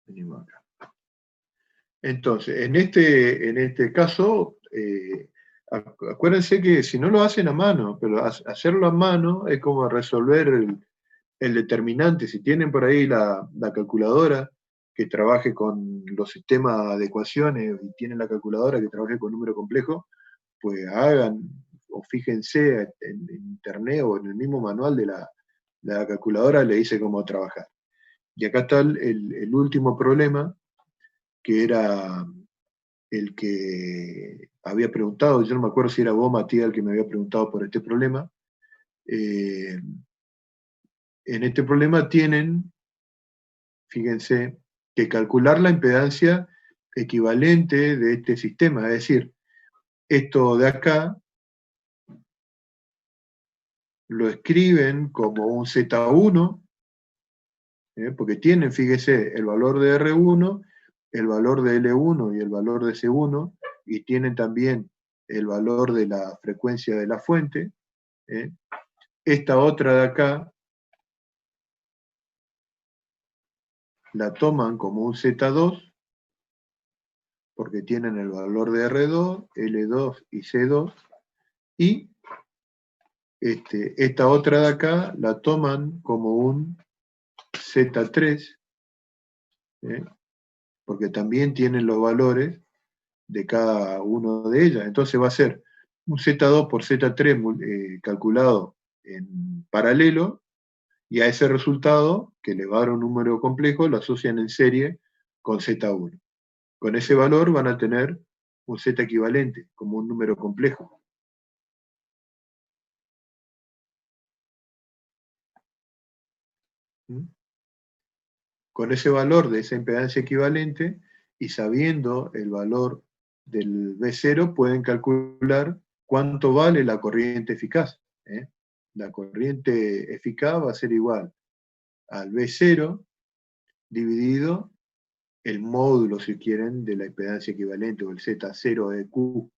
A: venimos acá. Entonces, en este caso, acuérdense que si no lo hacen a mano, pero hacerlo a mano es como resolver el determinante. Si tienen por ahí la calculadora que trabaje con los sistemas de ecuaciones y tienen la calculadora que trabaje con número complejo, pues hagan o fíjense en internet o en el mismo manual de la calculadora, le dice cómo trabajar. Y acá está el último problema, que era el que había preguntado, yo no me acuerdo si era vos, Matías, el que me había preguntado por este problema. En este problema tienen, fíjense, que calcular la impedancia equivalente de este sistema, es decir, esto de acá lo escriben como un Z1, porque tienen, fíjese, el valor de R1, el valor de L1 y el valor de C1, y tienen también el valor de la frecuencia de la fuente. Esta otra de acá la toman como un Z2, porque tienen el valor de R2, L2 y C2, y esta otra de acá la toman como un Z3, porque también tienen los valores de cada uno de ellas. Entonces va a ser un Z2 por Z3 calculado en paralelo, y a ese resultado, que le va a dar un número complejo, lo asocian en serie con Z1. Con ese valor van a tener un Z equivalente, como un número complejo. ¿Mm? Con ese valor de esa impedancia equivalente y sabiendo el valor del B0, pueden calcular cuánto vale la corriente eficaz. La corriente eficaz va a ser igual al B0 dividido el módulo, si quieren, de la impedancia equivalente, o el Z0 de Q.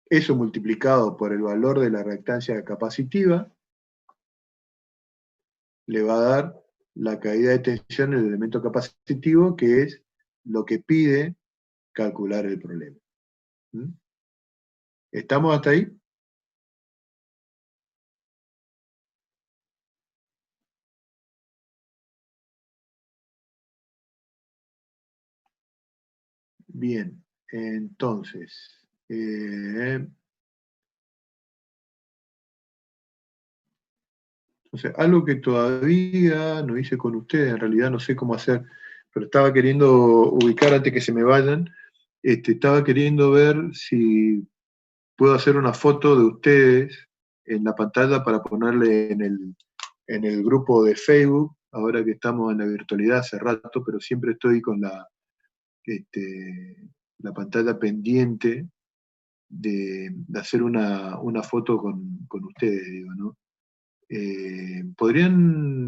A: Eso multiplicado por el valor de la reactancia capacitiva le va a dar la caída de tensión en el elemento capacitivo, que es lo que pide calcular el problema. ¿Mm? ¿Estamos hasta ahí? Bien, entonces, algo que todavía no hice con ustedes, en realidad no sé cómo hacer, pero estaba queriendo ubicar antes que se me vayan, estaba queriendo ver si puedo hacer una foto de ustedes en la pantalla para ponerle en el grupo de Facebook, ahora que estamos en la virtualidad hace rato, pero siempre estoy con la pantalla pendiente de hacer una foto con ustedes, digo, ¿no? ¿Podrían